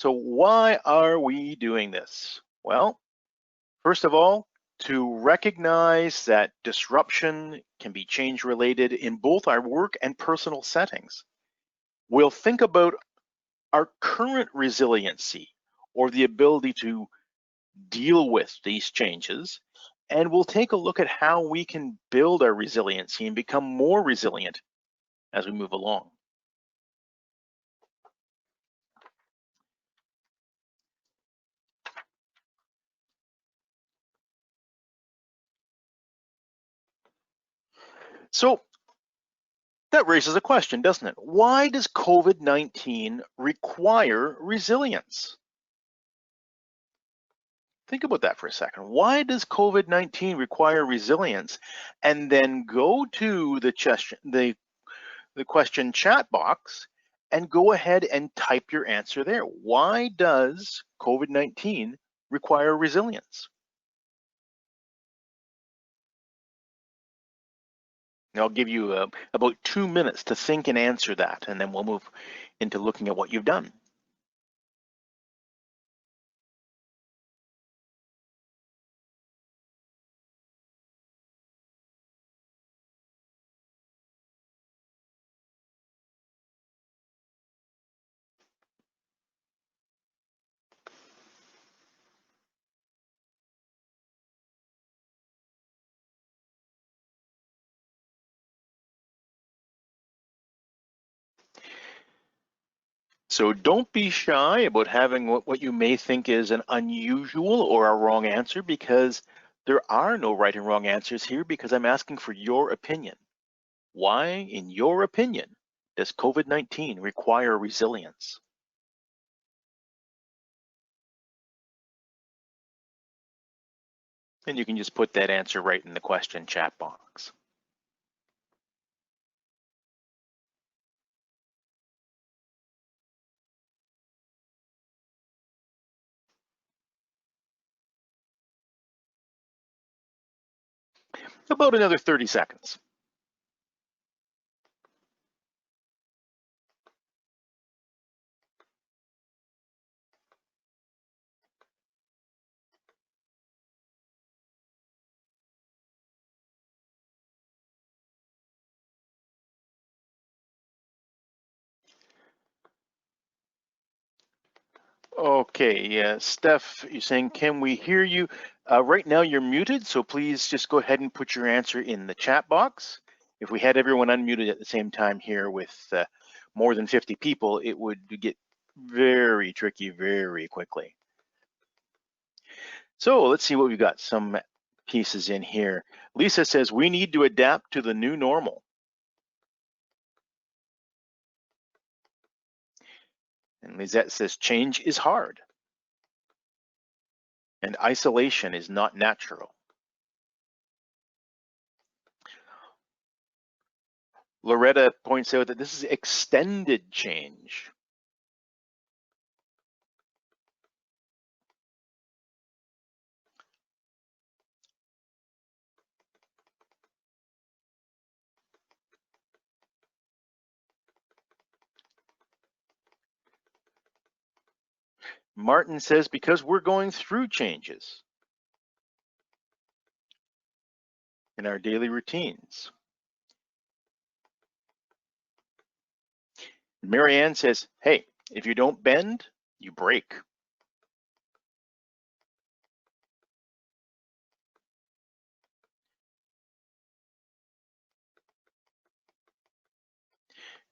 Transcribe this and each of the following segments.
So why are we doing this? Well, first of all, to recognize that disruption can be change related in both our work and personal settings. We'll think about our current resiliency or the ability to deal with these changes, and we'll take a look at how we can build our resiliency and become more resilient as we move along. So that raises a question, doesn't it? Why does COVID-19 require resilience? Think about that for a second. Why does COVID-19 require resilience? And then go to the question chat box and go ahead and type your answer there. Why does COVID-19 require resilience? And I'll give you about 2 minutes to think and answer that, and then we'll move into looking at what you've done. So don't be shy about having what you may think is an unusual or a wrong answer, because there are no right and wrong answers here, because I'm asking for your opinion. Why, in your opinion, does COVID-19 require resilience? And you can just put that answer right in the question chat box. About another 30 seconds. Okay, yeah, Steph, you're saying, can we hear you? Right now you're muted, so please just go ahead and put your answer in the chat box. If we had everyone unmuted at the same time here with more than 50 people, it would get very tricky very quickly. So let's see what we've got. Some pieces in here. Lisa says, we need to adapt to the new normal. And Lizette says, change is hard. And isolation is not natural. Loretta points out that this is extended change. Martin says, because we're going through changes in our daily routines. Marianne says, hey, if you don't bend, you break.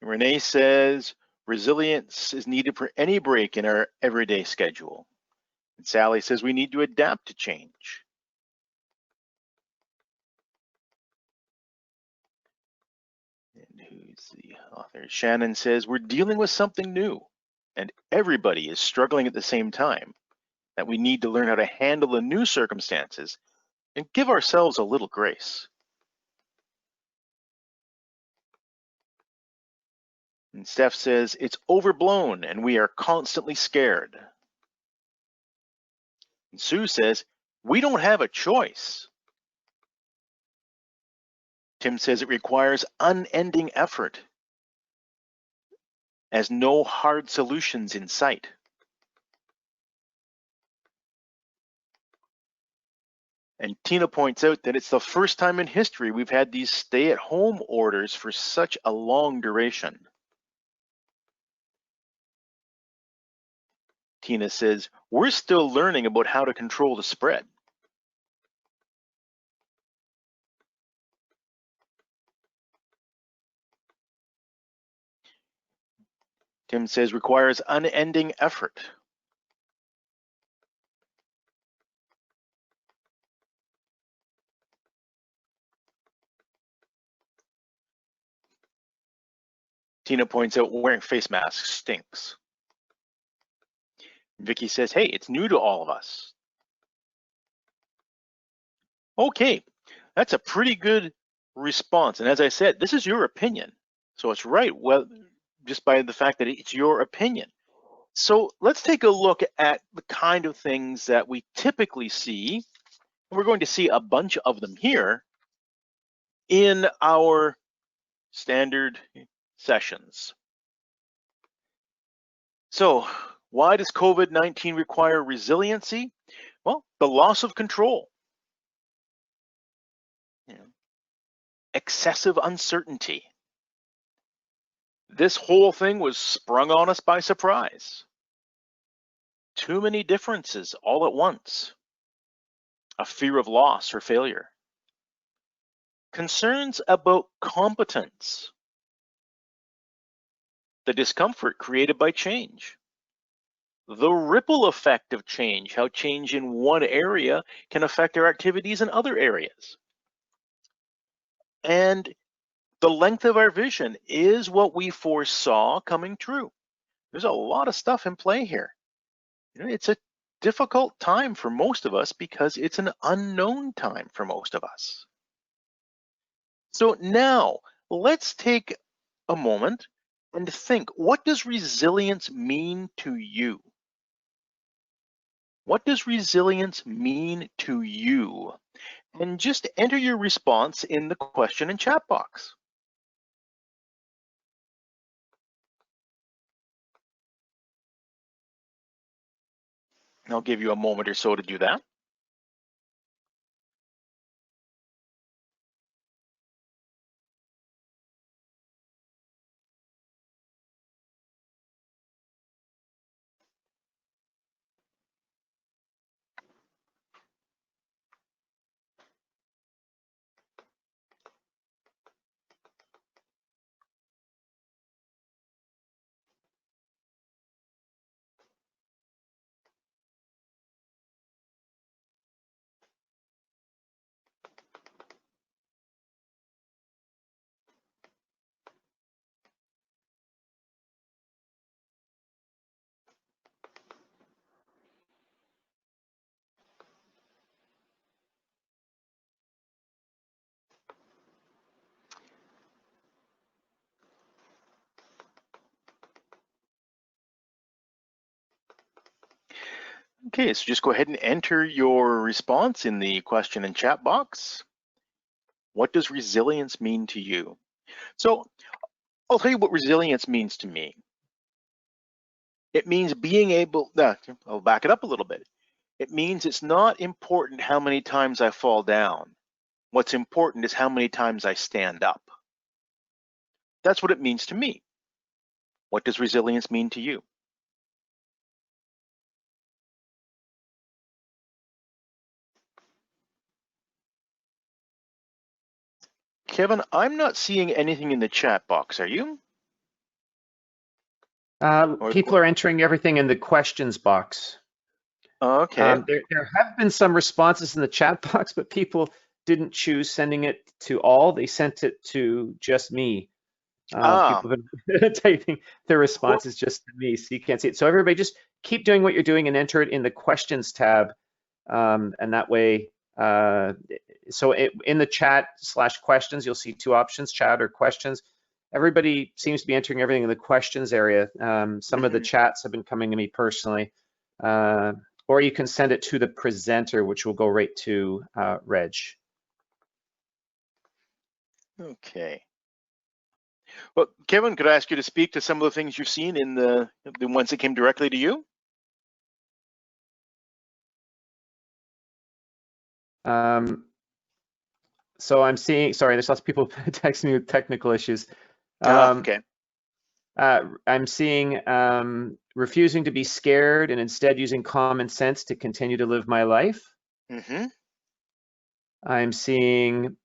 Renee says, resilience is needed for any break in our everyday schedule. And Sally says, we need to adapt to change. And who's the author? Shannon says, we're dealing with something new and everybody is struggling at the same time, that we need to learn how to handle the new circumstances and give ourselves a little grace. And Steph says, it's overblown and we are constantly scared. And Sue says, we don't have a choice. Tim says it requires unending effort, as no hard solutions in sight. And Tina points out that it's the first time in history we've had these stay-at-home orders for such a long duration. Tina says, we're still learning about how to control the spread. Tim says, requires unending effort. Tina points out wearing face masks stinks. Vicky says, hey, it's new to all of us. Okay, that's a pretty good response. And as I said, this is your opinion. So it's right, well, just by the fact that it's your opinion. So let's take a look at the kind of things that we typically see. We're going to see a bunch of them here in our standard sessions. So why does COVID-19 require resiliency? Well, the loss of control, excessive uncertainty. This whole thing was sprung on us by surprise. Too many differences all at once. A fear of loss or failure. Concerns about competence. The discomfort created by change. The ripple effect of change, how change in one area can affect our activities in other areas. And the length of our vision is what we foresaw coming true. There's a lot of stuff in play here. It's a difficult time for most of us because it's an unknown time for most of us. So now let's take a moment and think, what does resilience mean to you? What does resilience mean to you? And just enter your response in the question and chat box. I'll give you a moment or so to do that. Okay, so just go ahead and enter your response in the question and chat box. What does resilience mean to you? So I'll tell you what resilience means to me. It means being able, I'll back it up a little bit. It means it's not important how many times I fall down. What's important is how many times I stand up. That's what it means to me. What does resilience mean to you? Kevin, I'm not seeing anything in the chat box. Are you? People are entering everything in the questions box. Okay. There have been some responses in the chat box, but people didn't choose sending it to all. They sent it to just me. People have been typing their responses just to me, so you can't see it. So everybody just keep doing what you're doing and enter it in the questions tab. And that way, in the chat /questions, you'll see two options, chat or questions. Everybody seems to be entering everything in the questions area. Some of the chats have been coming to me personally, or you can send it to the presenter, which will go right to Reg. Okay. Well, Kevin, could I ask you to speak to some of the things you've seen in the ones that came directly to you? So I'm seeing, sorry, there's lots of people texting me with technical issues. Okay. I'm seeing refusing to be scared and instead using common sense to continue to live my life. Mm-hmm. I'm seeing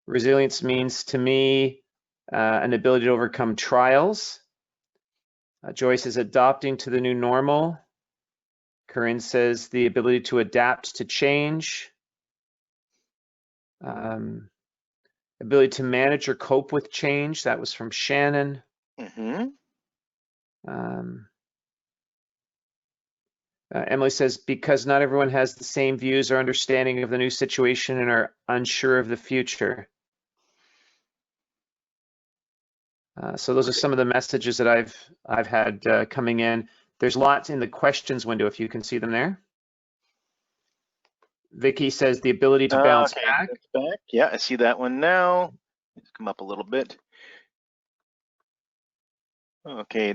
resilience means to me an ability to overcome trials. Joyce is adopting to the new normal. Corinne says the ability to adapt to change. Ability to manage or cope with change. That was from Shannon. Mm-hmm. Emily says, because not everyone has the same views or understanding of the new situation and are unsure of the future. So those are some of the messages that I've had coming in. There's lots in the questions window, if you can see them there. Vicky says the ability to bounce back. Back. Yeah, I see that one now. Let's come up a little bit. Okay,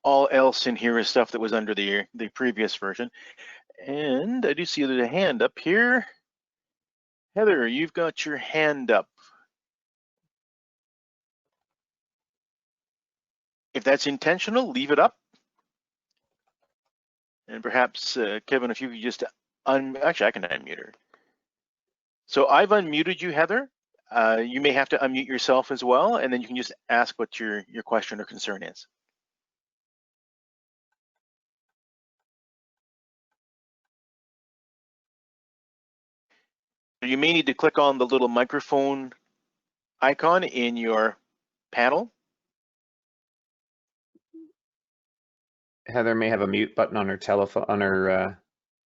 all else in here is stuff that was under the previous version. And I do see there's a hand up here. Heather, you've got your hand up. If that's intentional, leave it up. And perhaps, Kevin, if you could just actually, I can unmute her. So I've unmuted you, Heather. You may have to unmute yourself as well, and then you can just ask what your question or concern is. You may need to click on the little microphone icon in your panel. Heather may have a mute button on her telephone, on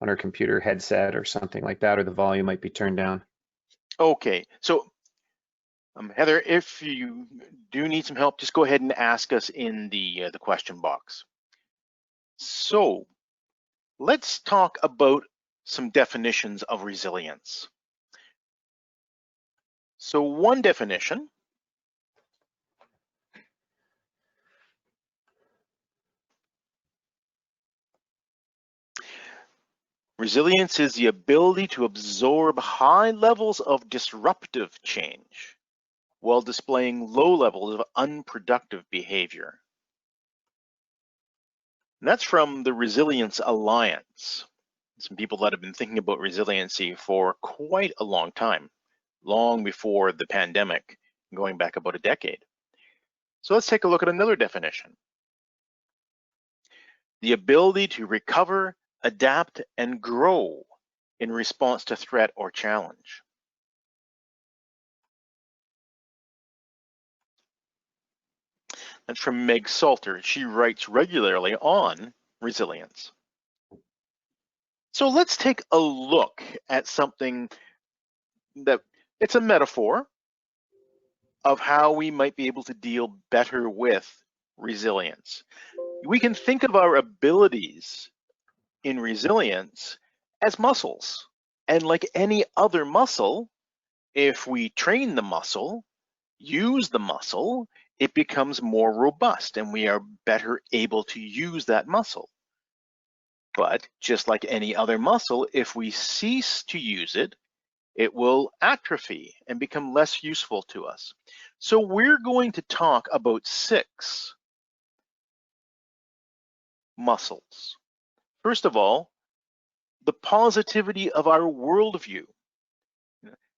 her computer headset or something like that, or the volume might be turned down. Okay, so Heather, if you do need some help, just go ahead and ask us in the question box. So let's talk about some definitions of resilience. So one definition resilience is the ability to absorb high levels of disruptive change while displaying low levels of unproductive behavior. And that's from the Resilience Alliance. Some people that have been thinking about resiliency for quite a long time, long before the pandemic, going back about a decade. So let's take a look at another definition. The ability to recover, adapt, and grow in response to threat or challenge. That's from Meg Salter. She writes regularly on resilience. So let's take a look at something that it's a metaphor of how we might be able to deal better with resilience. We can think of our abilities in resilience as muscles. And like any other muscle, if we train the muscle, use the muscle, it becomes more robust and we are better able to use that muscle. But just like any other muscle, if we cease to use it, it will atrophy and become less useful to us. So we're going to talk about 6 muscles. First of all, the positivity of our worldview,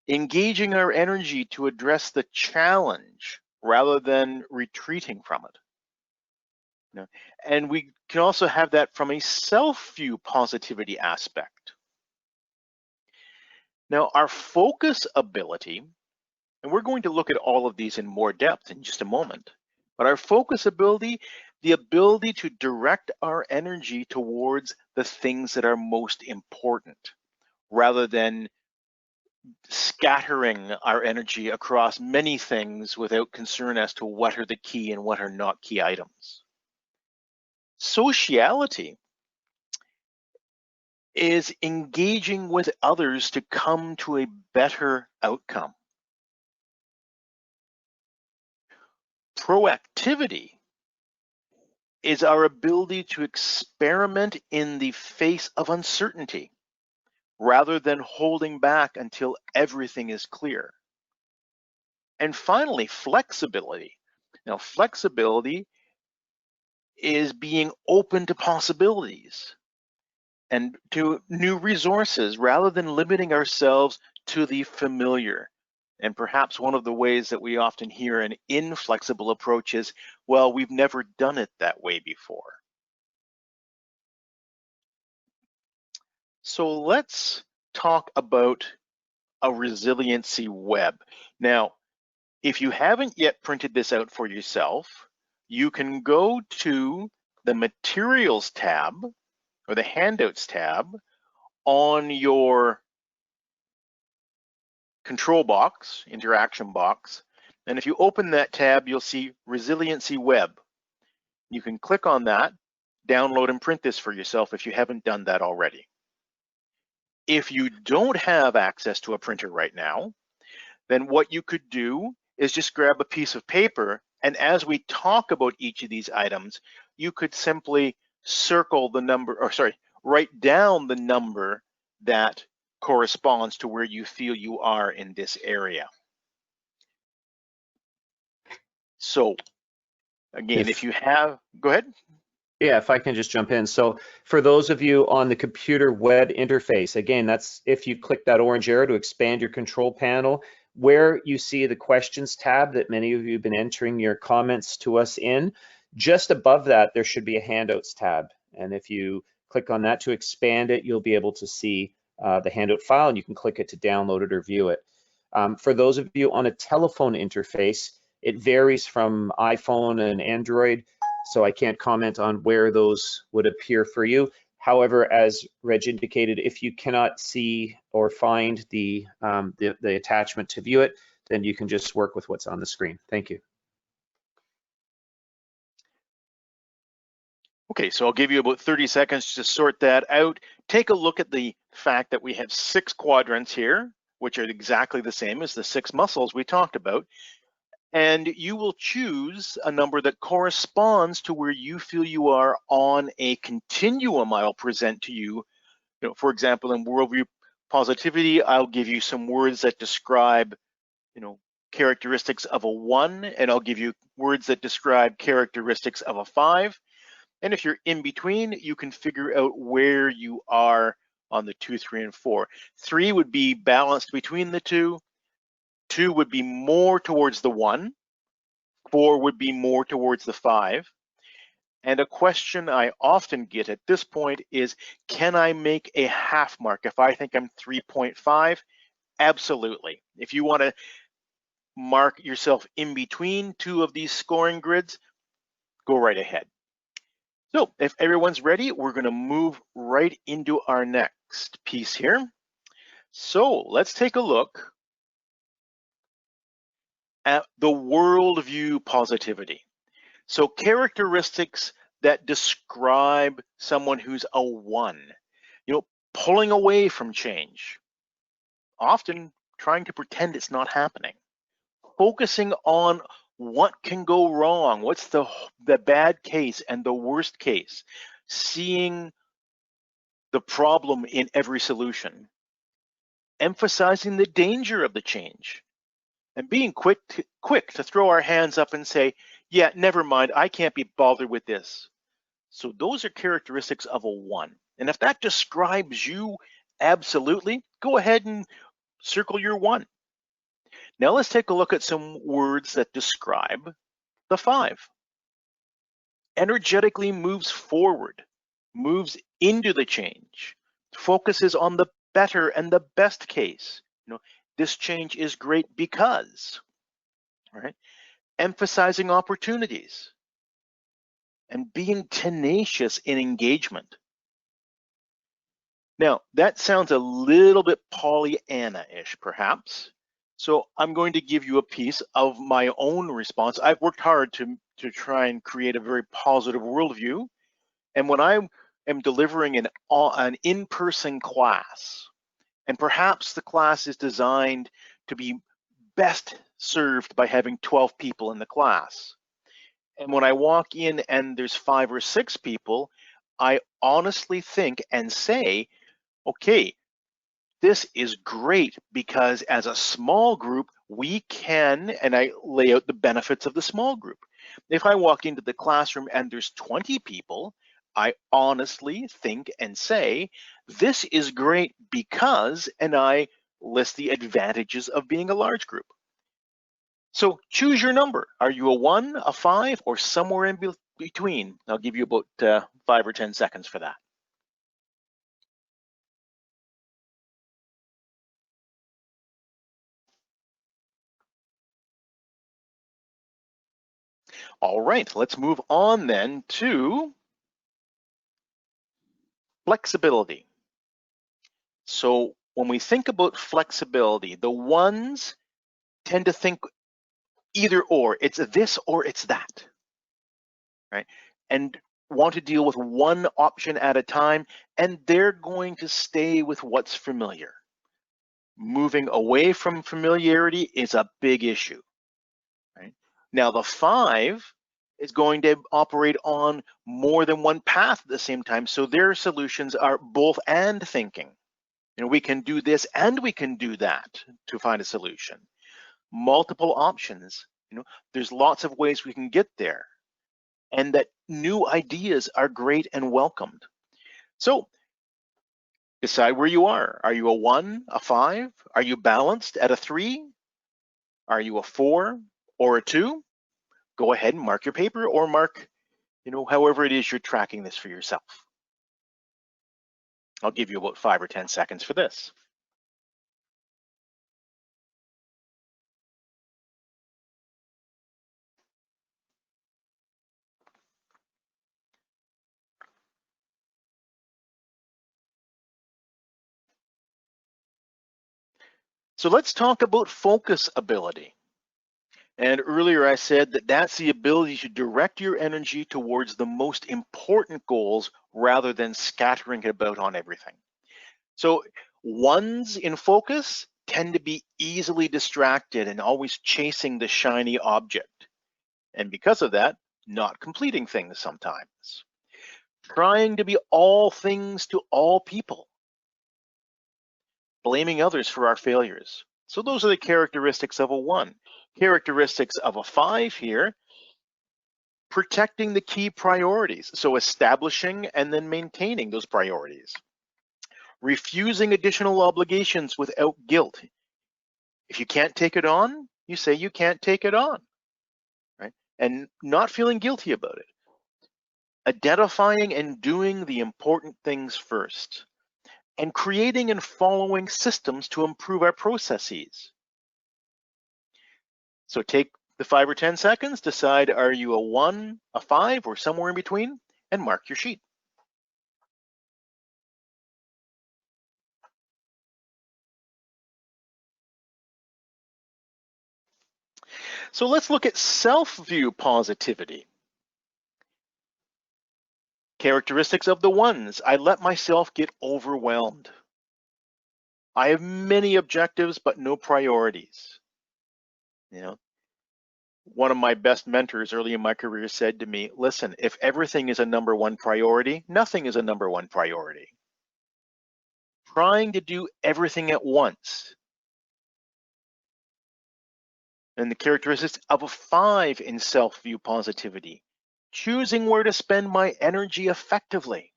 engaging our energy to address the challenge rather than retreating from it. And we can also have that from a self-view positivity aspect. Now, our focus ability, and we're going to look at all of these in more depth in just a moment, but our focus ability, the ability to direct our energy towards the things that are most important, rather than scattering our energy across many things without concern as to what are the key and what are not key items. Sociality is engaging with others to come to a better outcome. Proactivity is our ability to experiment in the face of uncertainty rather than holding back until everything is clear. And finally, flexibility. Now, flexibility is being open to possibilities and to new resources rather than limiting ourselves to the familiar. And perhaps one of the ways that we often hear an inflexible approach is, well, we've never done it that way before. So let's talk about a resiliency web. Now, if you haven't yet printed this out for yourself, you can go to the Materials tab or the Handouts tab on your control box, interaction box. And if you open that tab, you'll see Resiliency Web. You can click on that, download and print this for yourself if you haven't done that already. If you don't have access to a printer right now, then what you could do is just grab a piece of paper, and as we talk about each of these items, you could simply circle the number, or sorry, write down the number that corresponds to where you feel you are in this area. So again, if you have, go ahead. Yeah, if I can just jump in. So for those of you on the computer web interface, again, that's if you click that orange arrow to expand your control panel, where you see the questions tab that many of you have been entering your comments to us in, just above that, there should be a handouts tab. And if you click on that to expand it, you'll be able to see the handout file, and you can click it to download it or view it. For those of you on a telephone interface, it varies from iPhone and Android, so I can't comment on where those would appear for you. However, as Reg indicated, if you cannot see or find the attachment to view it, then you can just work with what's on the screen. Thank you. Okay, so I'll give you about 30 seconds to sort that out. Take a look at the fact that we have 6 quadrants here, which are exactly the same as the 6 muscles we talked about. And you will choose a number that corresponds to where you feel you are on a continuum I'll present to you. For example, in worldview positivity, I'll give you some words that describe, characteristics of a 1, and I'll give you words that describe characteristics of a 5. And if you're in between, you can figure out where you are on the 2, 3, and 4. 3 would be balanced between the 2. 2 would be more towards the 1. 4 would be more towards the 5. And a question I often get at this point is, can I make a half mark if I think I'm 3.5? Absolutely. If you want to mark yourself in between 2 of these scoring grids, go right ahead. So if everyone's ready, we're going to move right into our next piece here. So let's take a look at the worldview positivity. So characteristics that describe someone who's a 1, pulling away from change, often trying to pretend it's not happening, focusing on what can go wrong, what's the bad case and the worst case, seeing the problem in every solution, emphasizing the danger of the change, and being quick to throw our hands up and say, yeah, never mind, I can't be bothered with this. So those are characteristics of a 1. And if that describes you, absolutely, go ahead and circle your 1. Now let's take a look at some words that describe the 5. Energetically moves forward, moves into the change, focuses on the better and the best case. This change is great because, right? Emphasizing opportunities and being tenacious in engagement. Now, that sounds a little bit Pollyanna-ish, perhaps. So I'm going to give you a piece of my own response. I've worked hard to try and create a very positive worldview. And when I am delivering an in-person class, and perhaps the class is designed to be best served by having 12 people in the class. And when I walk in and there's 5 or 6 people, I honestly think and say, okay, This is great because as a small group, we can, and I lay out the benefits of the small group. If I walk into the classroom and there's 20 people, I honestly think and say, this is great because, and I list the advantages of being a large group. So choose your number. Are you a 1, a 5, or somewhere in between? I'll give you about 5 or 10 seconds for that. All right, let's move on then to flexibility. So when we think about flexibility, the ones tend to think either or, it's this or it's that, right? And want to deal with one option at a time, and they're going to stay with what's familiar. Moving away from familiarity is a big issue, right? Now the 5 is going to operate on more than one path at the same time, so their solutions are both and thinking. You know, we can do this and we can do that to find a solution. Multiple options, you know, there's lots of ways we can get there, and that new ideas are great and welcomed. So decide where you are. Are you a 1, a 5? Are you balanced at a 3? Are you a 4 or a 2? Go ahead and mark your paper or mark, you know, however it is you're tracking this for yourself. I'll give you about 5 or 10 seconds for this. So let's talk about focus ability. And earlier I said that that's the ability to direct your energy towards the most important goals rather than scattering it about on everything. So ones in focus tend to be easily distracted and always chasing the shiny object. And because of that, not completing things sometimes. Trying to be all things to all people. Blaming others for our failures. So those are the characteristics of a 1. Characteristics of a 5 here: protecting the key priorities. So establishing and then maintaining those priorities. Refusing additional obligations without guilt. If you can't take it on, you say you can't take it on, right? And not feeling guilty about it. Identifying and doing the important things first. And creating and following systems to improve our processes. So take the 5 or 10 seconds, decide, are you a 1, a 5, or somewhere in between, and mark your sheet. So let's look at self-view positivity. Characteristics of the 1s: I let myself get overwhelmed. I have many objectives, but no priorities. You know, one of my best mentors early in my career said to me, listen, if everything is a number 1 priority, nothing is a number 1 priority. Trying to do everything at once. And the characteristics of a 5 in self-view positivity: choosing where to spend my energy effectively.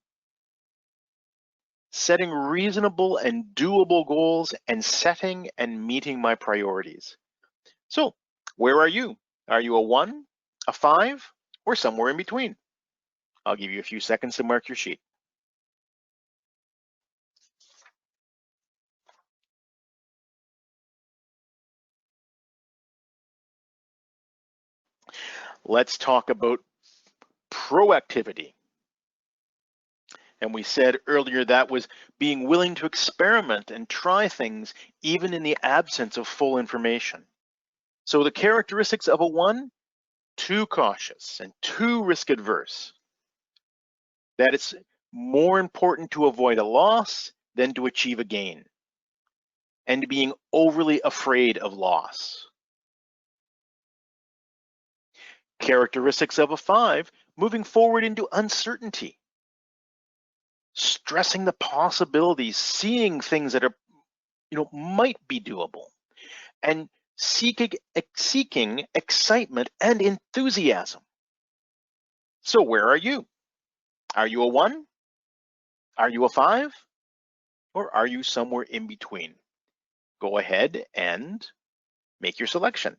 Setting reasonable and doable goals and setting and meeting my priorities. So where are you? Are you a 1, a 5, or somewhere in between? I'll give you a few seconds to mark your sheet. Let's talk about proactivity. And we said earlier that was being willing to experiment and try things even in the absence of full information. So the characteristics of a 1: too cautious and too risk adverse. That it's more important to avoid a loss than to achieve a gain. And being overly afraid of loss. Characteristics of a 5: moving forward into uncertainty. Stressing the possibilities, seeing things that are might be doable, and seeking excitement and enthusiasm. So where are you? Are you a 1? Are you a 5? Or are you somewhere in between? Go ahead and make your selection.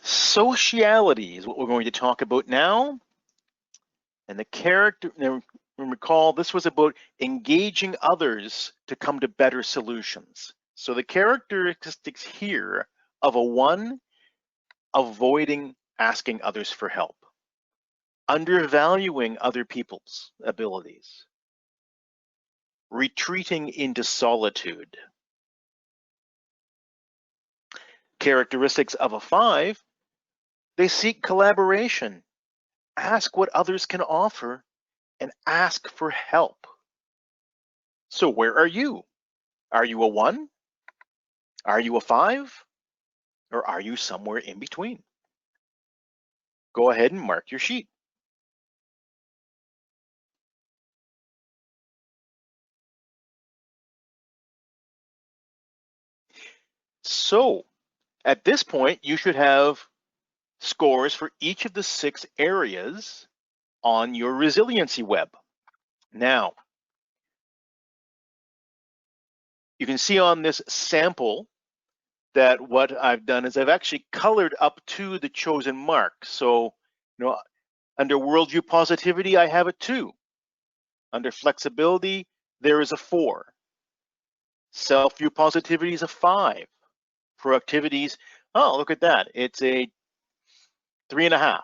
Sociality is what we're going to talk about now. And the character, now recall, this was about engaging others to come to better solutions. So the characteristics here of a 1, avoiding asking others for help, undervaluing other people's abilities, retreating into solitude. Characteristics of a 5, they seek collaboration, ask what others can offer, and ask for help. So where are you? Are you a 1? Are you a 5? Or are you somewhere in between? Go ahead and mark your sheet. So at this point, you should have scores for each of the 6 areas on your resiliency web. Now, you can see on this sample that what I've done is I've actually colored up to the chosen mark. So, under worldview positivity, I have a 2. Under flexibility, there is a 4. Self-view positivity is a 5. Proactivities, oh, look at that. It's a 3.5.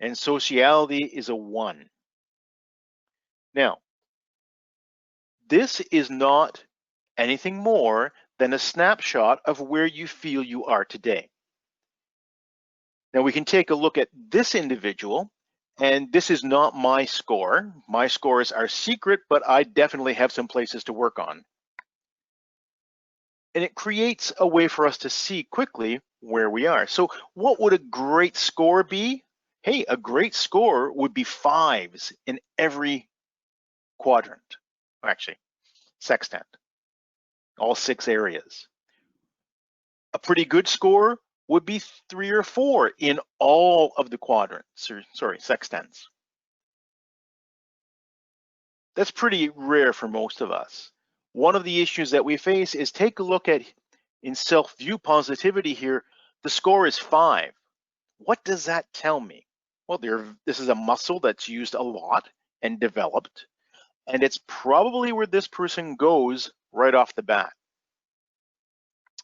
And sociality is a 1. Now, this is not anything more than a snapshot of where you feel you are today. Now we can take a look at this individual, and this is not my score. My scores are secret, but I definitely have some places to work on. And it creates a way for us to see quickly where we are. So what would a great score be? Hey, a great score would be 5s in every quadrant, actually, sextant, all 6 areas. A pretty good score would be 3 or 4 in all of the quadrants, or sorry, sextants. That's pretty rare for most of us. One of the issues that we face is take a look at in self-view positivity here, the score is 5. What does that tell me? Well, this is a muscle that's used a lot and developed, and it's probably where this person goes right off the bat.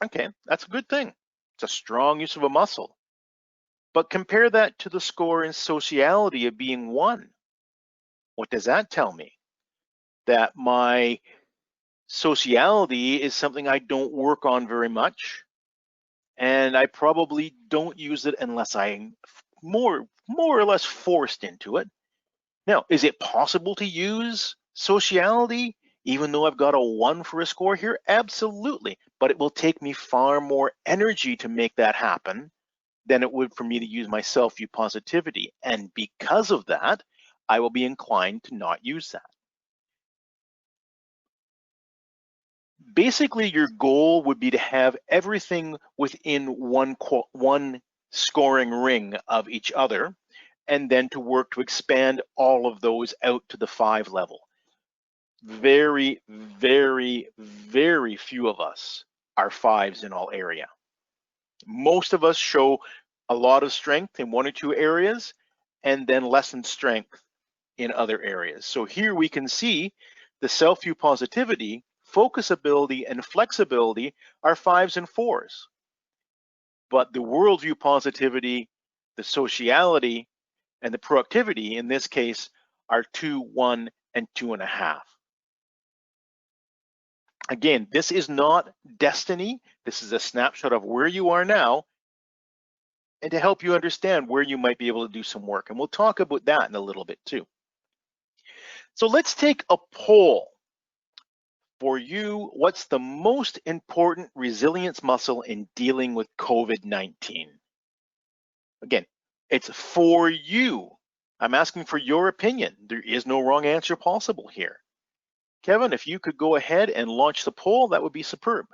Okay, that's a good thing. It's a strong use of a muscle. But compare that to the score in sociality of being 1. What does that tell me? That my sociality is something I don't work on very much, and I probably don't use it unless I'm more or less forced into it. Now, is it possible to use sociality even though I've got a 1 for a score here? Absolutely, but it will take me far more energy to make that happen than it would for me to use my self-view positivity. And because of that, I will be inclined to not use that. Basically, your goal would be to have everything within one scoring ring of each other, and then to work to expand all of those out to the 5 level. Very, very, very few of us are 5s in all area. Most of us show a lot of strength in 1 or 2 areas and then lessen strength in other areas. So here we can see the self-view positivity, focus ability, and flexibility are 5s and 4s. But the worldview positivity, the sociality, and the proactivity in this case are 2, 1, and 2.5. Again, this is not destiny. This is a snapshot of where you are now, and to help you understand where you might be able to do some work. And we'll talk about that in a little bit too. So let's take a poll. For you, what's the most important resilience muscle in dealing with COVID-19? Again, it's for you. I'm asking for your opinion. There is no wrong answer possible here. Kevin, if you could go ahead and launch the poll, that would be superb.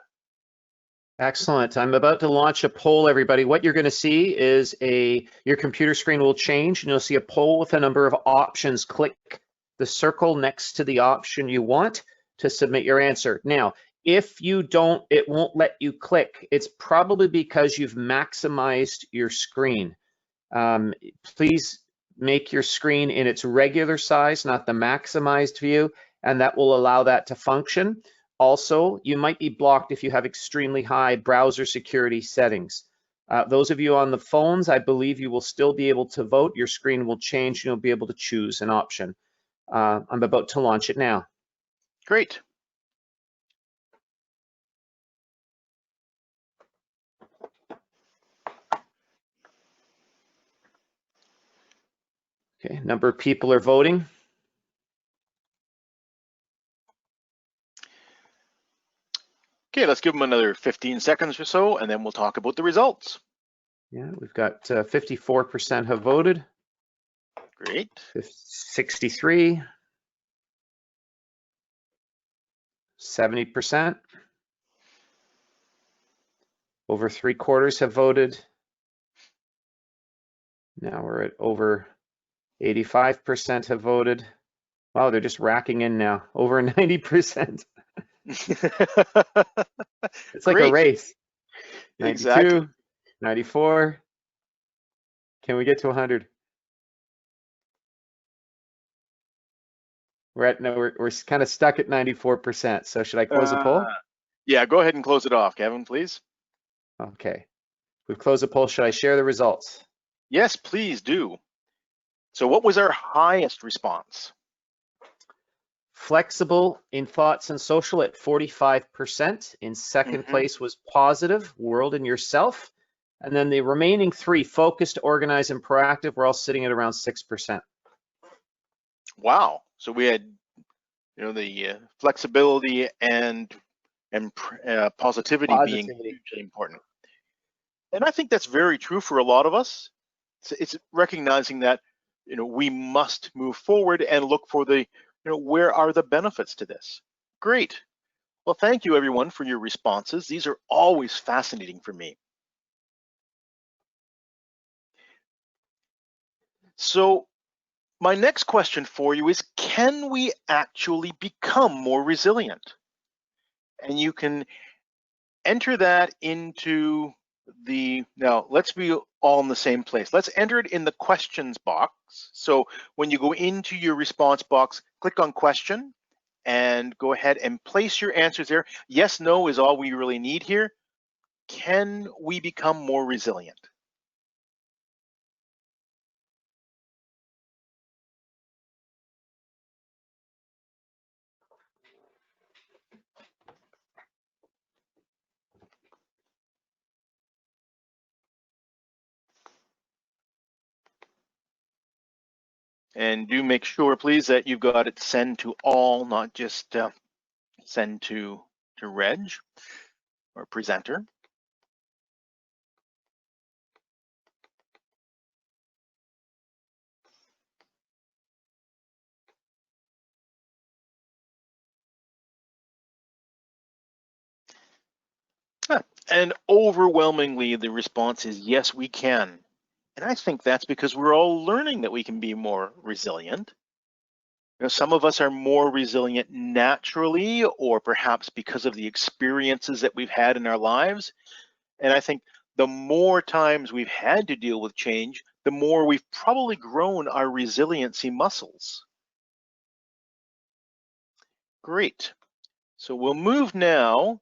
Excellent. I'm about to launch a poll, everybody. What you're going to see is your computer screen will change, and you'll see a poll with a number of options. Click the circle next to the option you want to submit your answer. Now, if you don't, it won't let you click. It's probably because you've maximized your screen. Please make your screen in its regular size, not the maximized view, and that will allow that to function. Also, you might be blocked if you have extremely high browser security settings. Those of you on the phones, I believe you will still be able to vote. Your screen will change and you'll be able to choose an option. I'm about to launch it now. Great. Okay, number of people are voting. Okay, let's give them another 15 seconds or so, and then we'll talk about the results. Yeah, we've got 54% have voted. Great. 63, 70%. Over 3/4 have voted. Now we're at over 85% have voted. Wow, they're just racking in now. Over 90%. It's like a race. 92, exactly. 94. Can we get to 100? We're kind of stuck at 94%. So should I close the poll? Yeah, go ahead and close it off, Kevin, please. Okay. We've closed the poll. Should I share the results? Yes, please do. So what was our highest response? Flexible in thoughts and social at 45%. In second place was positive, world and yourself. And then the remaining three, focused, organized, and proactive, we're all sitting at around 6%. Wow. So we had, the flexibility and positivity being hugely important. And I think that's very true for a lot of us. It's recognizing that, we must move forward and look for the, where are the benefits to this? Great. Well, thank you everyone for your responses. These are always fascinating for me. So my next question for you is, can we actually become more resilient? And you can enter that into now let's be all in the same place. Let's enter it in the questions box. So when you go into your response box, click on question and go ahead and place your answers there. Yes, no is all we really need here. Can we become more resilient? And do make sure, please, that you've got it send to all, not just send to Reg or presenter. And overwhelmingly, the response is yes, we can. And I think that's because we're all learning that we can be more resilient. Some of us are more resilient naturally, or perhaps because of the experiences that we've had in our lives. And I think the more times we've had to deal with change, the more we've probably grown our resiliency muscles. Great. So we'll move now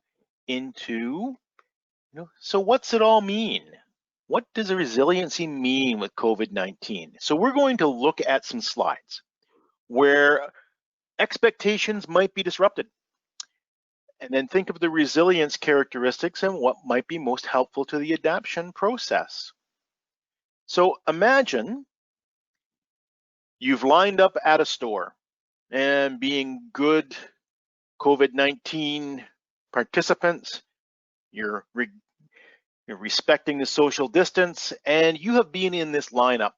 into, so what's it all mean? What does a resiliency mean with COVID-19? So we're going to look at some slides where expectations might be disrupted. And then think of the resilience characteristics and what might be most helpful to the adaptation process. So imagine you've lined up at a store and being good COVID-19 participants. You're respecting the social distance, and you have been in this lineup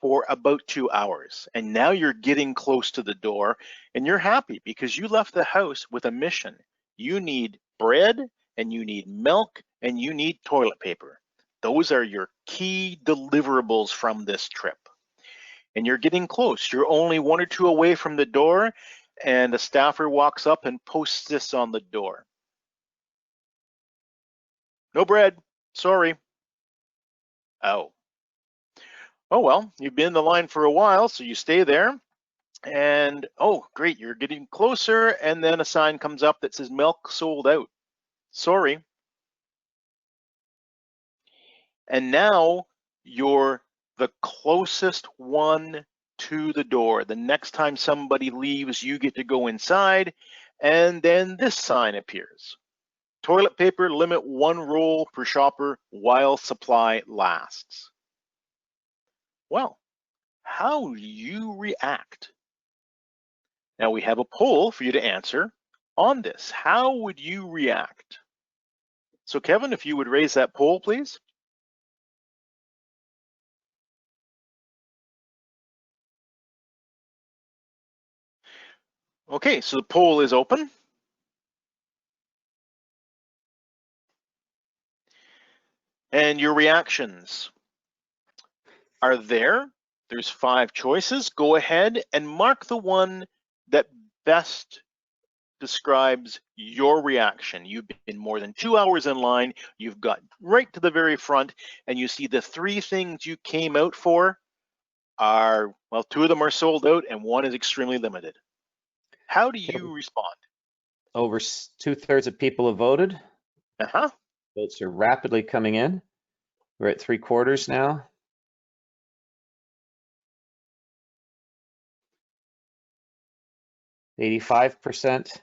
for about 2 hours. And now you're getting close to the door, and you're happy because you left the house with a mission. You need bread, and you need milk, and you need toilet paper. Those are your key deliverables from this trip. And you're getting close. You're only 1 or 2 away from the door, and a staffer walks up and posts this on the door. No bread, sorry. Oh. Oh well, you've been in the line for a while, so you stay there. And oh, great, you're getting closer, and then a sign comes up that says milk sold out. Sorry. And now you're the closest one to the door. The next time somebody leaves, you get to go inside, and then this sign appears. Toilet paper, limit 1 roll per shopper while supply lasts. Well, how do you react? Now we have a poll for you to answer on this. How would you react? So Kevin, if you would raise that poll, please. Okay, so the poll is open. And your reactions are there. There's 5 choices. Go ahead and mark the one that best describes your reaction. You've been more than 2 hours in line. You've got right to the very front, and you see the 3 things you came out for are, well, 2 of them are sold out and 1 is extremely limited. How do you respond? Over 2/3 of people have voted. Votes are rapidly coming in. We're at 3/4 now. %85.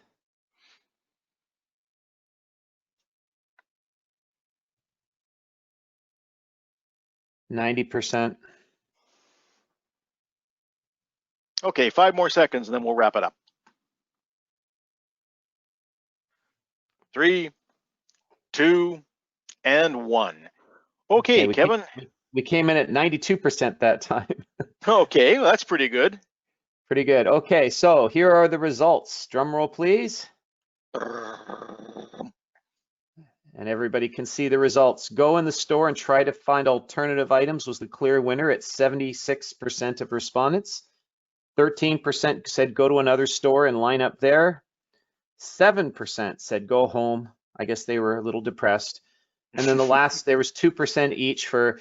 90%. Okay, 5 more seconds and then we'll wrap it up. 3, 2, and 1. Okay, Kevin. We came in at 92% that time. Okay, well, that's pretty good. Pretty good. Okay, so here are the results. Drum roll, please. And everybody can see the results. Go in the store and try to find alternative items was the clear winner at 76% of respondents. 13% said go to another store and line up there. 7% said go home. I guess they were a little depressed. And then the last, there was 2% each for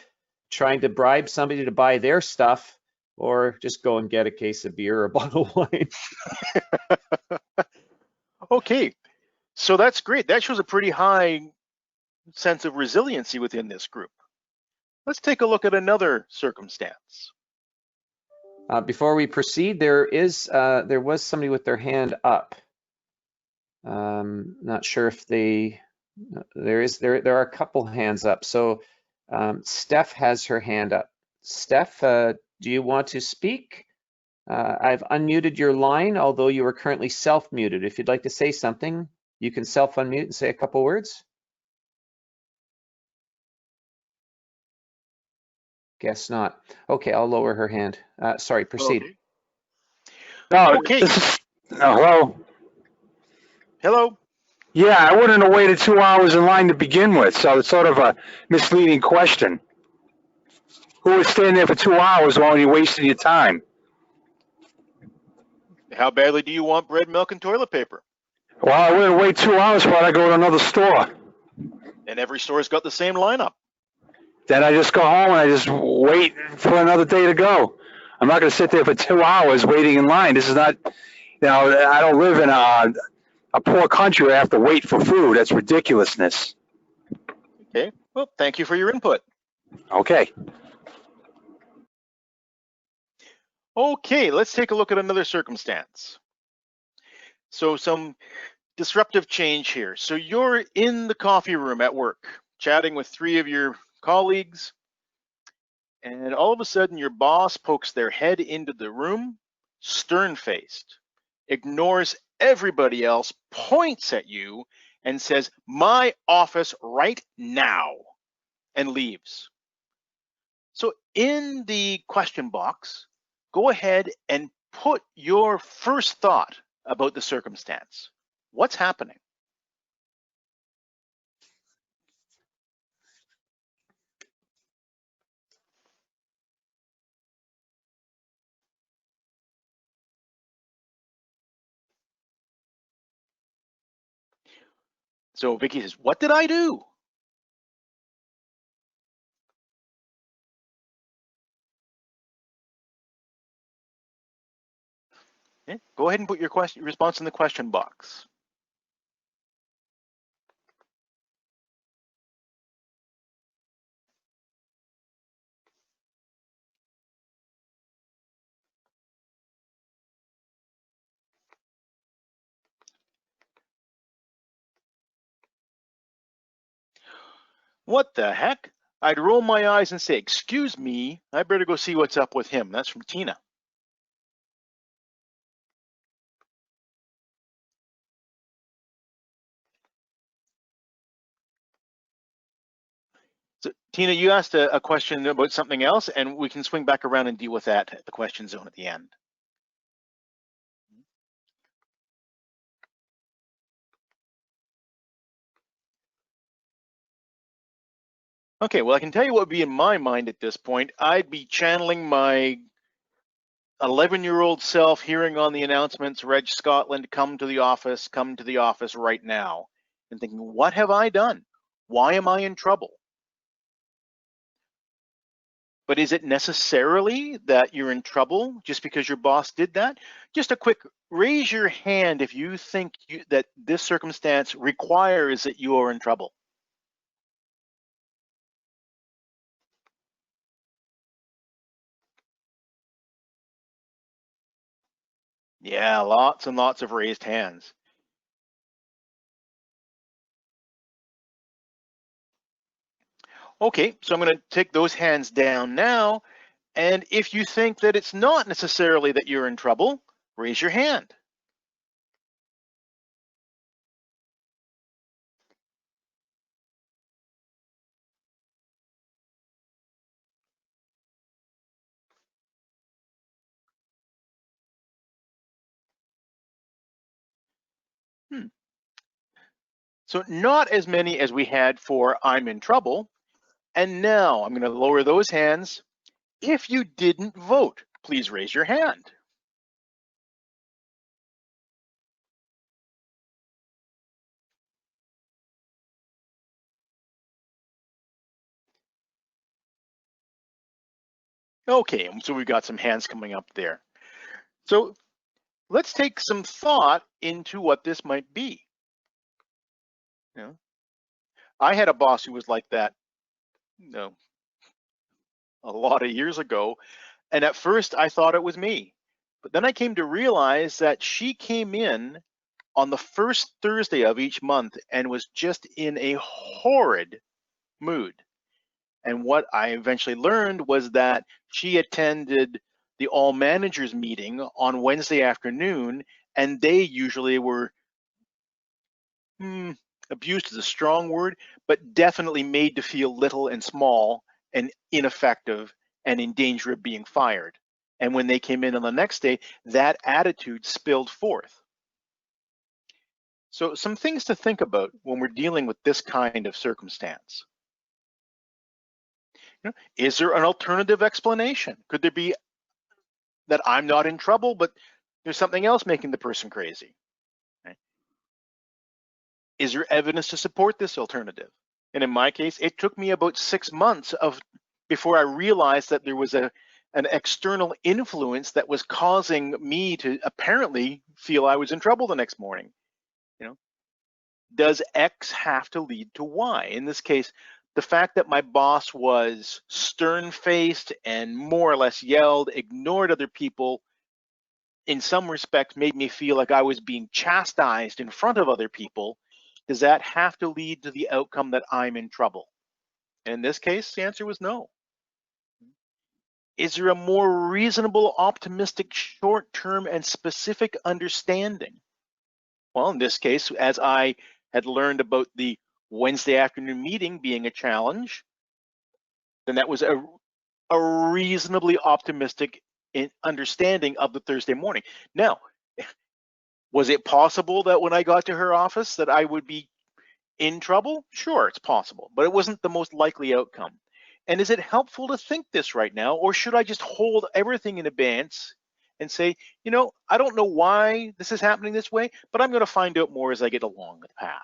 trying to bribe somebody to buy their stuff or just go and get a case of beer or a bottle of wine. Okay, so that's great. That shows a pretty high sense of resiliency within this group. Let's take a look at another circumstance. Before we proceed, there was somebody with their hand up. Not sure if there are a couple hands up. So Steph has her hand up. Steph, do you want to speak? I've unmuted your line, although you are currently self-muted. If you'd like to say something, you can self-unmute and say a couple words. Guess not. Okay, I'll lower her hand. Sorry, proceed. Okay. Hello? Hello? Yeah, I wouldn't have waited 2 hours in line to begin with, so it's sort of a misleading question. Who would stand there for 2 hours while you're wasting your time? How badly do you want bread, milk, and toilet paper? Well, I wouldn't wait 2 hours while I go to another store. And every store's got the same lineup. Then I just go home and I just wait for another day to go. I'm not going to sit there for 2 hours waiting in line. This is not, I don't live in a poor country where I have to wait for food. That's ridiculousness. Okay, well, thank you for your input. Okay. Okay, let's take a look at another circumstance. So some disruptive change here. So you're in the coffee room at work, chatting with 3 of your colleagues, and all of a sudden your boss pokes their head into the room, stern-faced, ignores everybody else points at you and says, "My office right now," and leaves. So in the question box, go ahead and put your first thought about the circumstance. What's happening? So Vicky says, "What did I do?" Okay. Go ahead and put your response in the question box. What the heck? I'd roll my eyes and say, "Excuse me, I better go see what's up with him." That's from Tina. So Tina, you asked a question about something else, and we can swing back around and deal with that at the question zone at the end. Okay, well, I can tell you what would be in my mind at this point. I'd be channeling my 11-year-old self, hearing on the announcements, "Reg Scotland, come to the office right now," and thinking, what have I done? Why am I in trouble? But is it necessarily that you're in trouble just because your boss did that? Just a quick raise your hand if you think that this circumstance requires that you are in trouble. Yeah, lots and lots of raised hands. Okay, so I'm going to take those hands down now. And if you think that it's not necessarily that you're in trouble, raise your hand. So not as many as we had for "I'm in trouble." And now I'm going to lower those hands. If you didn't vote, please raise your hand. Okay, so we've got some hands coming up there. So let's take some thought into what this might be. You know, I had a boss who was like that, a lot of years ago, and at first I thought it was me. But then I came to realize that she came in on the first Thursday of each month and was just in a horrid mood. And what I eventually learned was that she attended the all managers meeting on Wednesday afternoon, and they usually were, abused is a strong word, but definitely made to feel little and small and ineffective and in danger of being fired. And when they came in on the next day, that attitude spilled forth. So some things to think about when we're dealing with this kind of circumstance. Is there an alternative explanation? Could there be that I'm not in trouble, but there's something else making the person crazy? Right? Is there evidence to support this alternative? And in my case, it took me about 6 months before I realized that there was an external influence that was causing me to apparently feel I was in trouble the next morning. Does X have to lead to Y? In this case, the fact that my boss was stern-faced and more or less yelled, ignored other people, in some respects made me feel like I was being chastised in front of other people. Does that have to lead to the outcome that I'm in trouble? And in this case, the answer was no. Is there a more reasonable, optimistic, short-term, and specific understanding Well, in this case, as I had learned about the Wednesday afternoon meeting being a challenge, then that was a reasonably optimistic understanding of the Thursday morning. Now, was it possible that when I got to her office that I would be in trouble? Sure, it's possible, but it wasn't the most likely outcome. And is it helpful to think this right now, or should I just hold everything in advance and say, you know, I don't know why this is happening this way, but I'm going to find out more as I get along the path.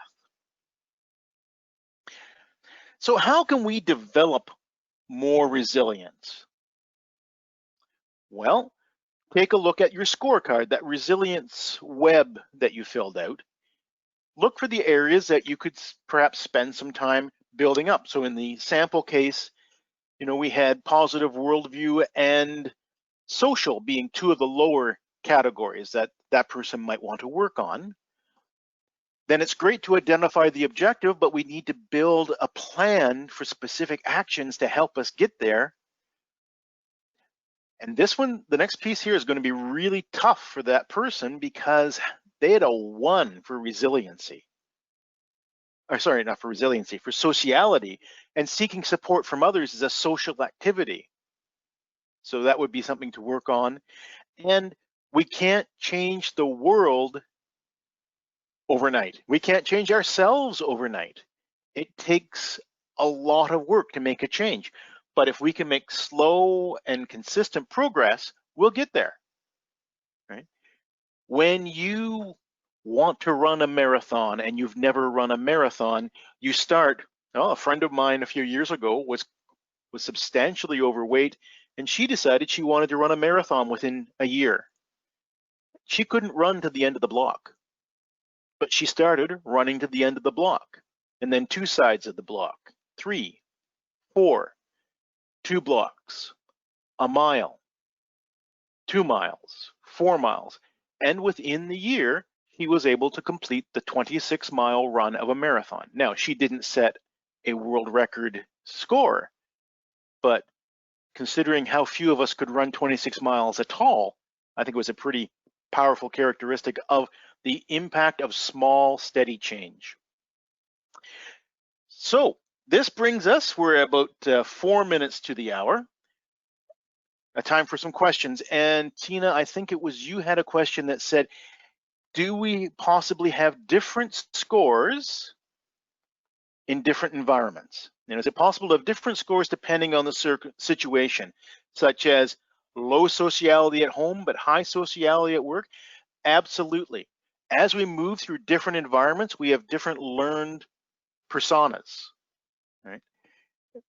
So how can we develop more resilience? Well, take a look at your scorecard, that resilience web that you filled out. Look for the areas that you could perhaps spend some time building up. So in the sample case, you know, we had positive worldview and social being two of the lower categories that that person might want to work on. Then it's great to identify the objective, but we need to build a plan for specific actions to help us get there. And this one, the next piece here is going to be really tough for that person because they had a 1 for resiliency. Or sorry, not for resiliency, for sociality. And seeking support from others is a social activity. So that would be something to work on. And we can't change the world overnight. We can't change ourselves overnight. It takes a lot of work to make a change. But if we can make slow and consistent progress, we'll get there, right? When you want to run a marathon and you've never run a marathon, you start, a friend of mine a few years ago was substantially overweight, and she decided she wanted to run a marathon within a year. She couldn't run to the end of the block, but she started running to the end of the block, and then 2 sides of the block, 3, 4, 2 blocks, a mile, 2 miles, 4 miles. And within the year, he was able to complete the 26-mile run of a marathon. Now, she didn't set a world record score, but considering how few of us could run 26 miles at all, I think it was a pretty powerful characteristic of the impact of small, steady change. So this brings us, we're about 4 minutes to the hour. A time for some questions. And Tina, I think it was you had a question that said, do we possibly have different scores in different environments? And is it possible to have different scores depending on the situation, such as low sociality at home, but high sociality at work? Absolutely. As we move through different environments, we have different learned personas, right? Of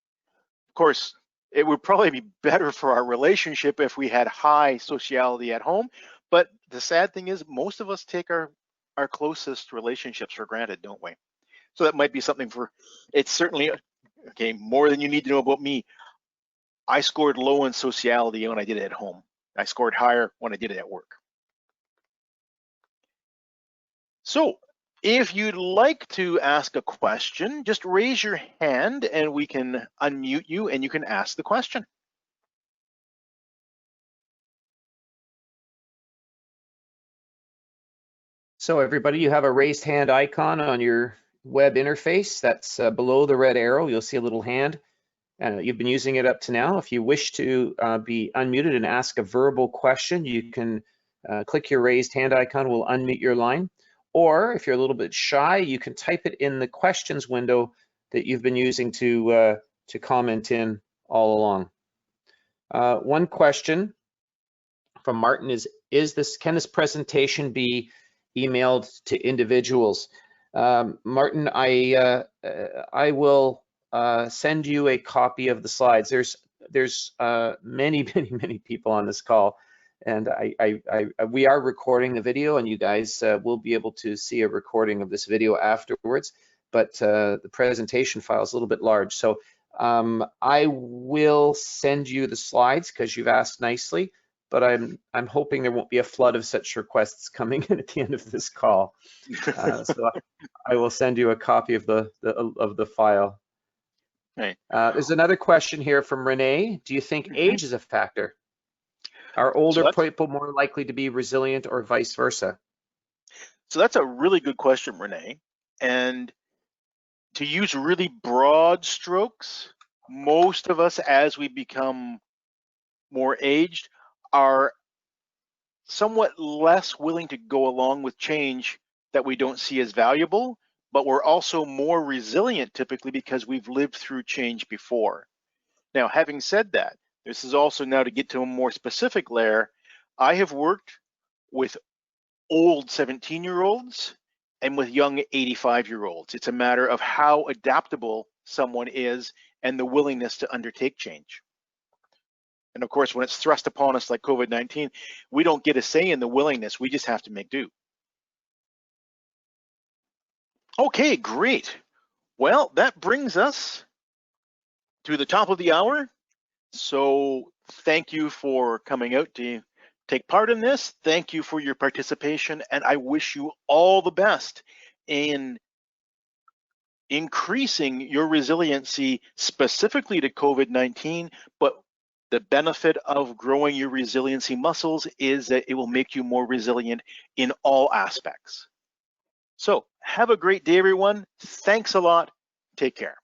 course, it would probably be better for our relationship if we had high sociality at home, but the sad thing is most of us take our closest relationships for granted, don't we? So that might be something for, it's certainly, okay, more than you need to know about me. I scored low in sociality when I did it at home. I scored higher when I did it at work. So if you'd like to ask a question, just raise your hand and we can unmute you and you can ask the question. So everybody, you have a raised hand icon on your web interface. That's below the red arrow. You'll see a little hand. You've been using it up to now. If you wish to be unmuted and ask a verbal question, you can click your raised hand icon. We'll unmute your line. Or if you're a little bit shy, you can type it in the questions window that you've been using to comment in all along. One question from Martin is can this presentation be emailed to individuals? Martin, I will send you a copy of the slides. There's many people on this call, and we are recording the video, and you guys will be able to see a recording of this video afterwards, but the presentation file is a little bit large. So I will send you the slides because you've asked nicely, but I'm hoping there won't be a flood of such requests coming in at the end of this call. So I will send you a copy of the file. Right. There's another question here from Renee. Do you think age is a factor? Are older people more likely to be resilient or vice versa? So that's a really good question, Renee. And to use really broad strokes, most of us, as we become more aged, are somewhat less willing to go along with change that we don't see as valuable, but we're also more resilient typically because we've lived through change before. Now, having said that, this is also now to get to a more specific layer. I have worked with old 17-year-olds and with young 85-year-olds. It's a matter of how adaptable someone is and the willingness to undertake change. And of course, when it's thrust upon us like COVID-19, we don't get a say in the willingness, we just have to make do. Okay, great. Well, that brings us to the top of the hour. So thank you for coming out to take part in this. Thank you for your participation, and I wish you all the best in increasing your resiliency specifically to COVID-19, but the benefit of growing your resiliency muscles is that it will make you more resilient in all aspects. So have a great day, everyone. Thanks a lot. Take care.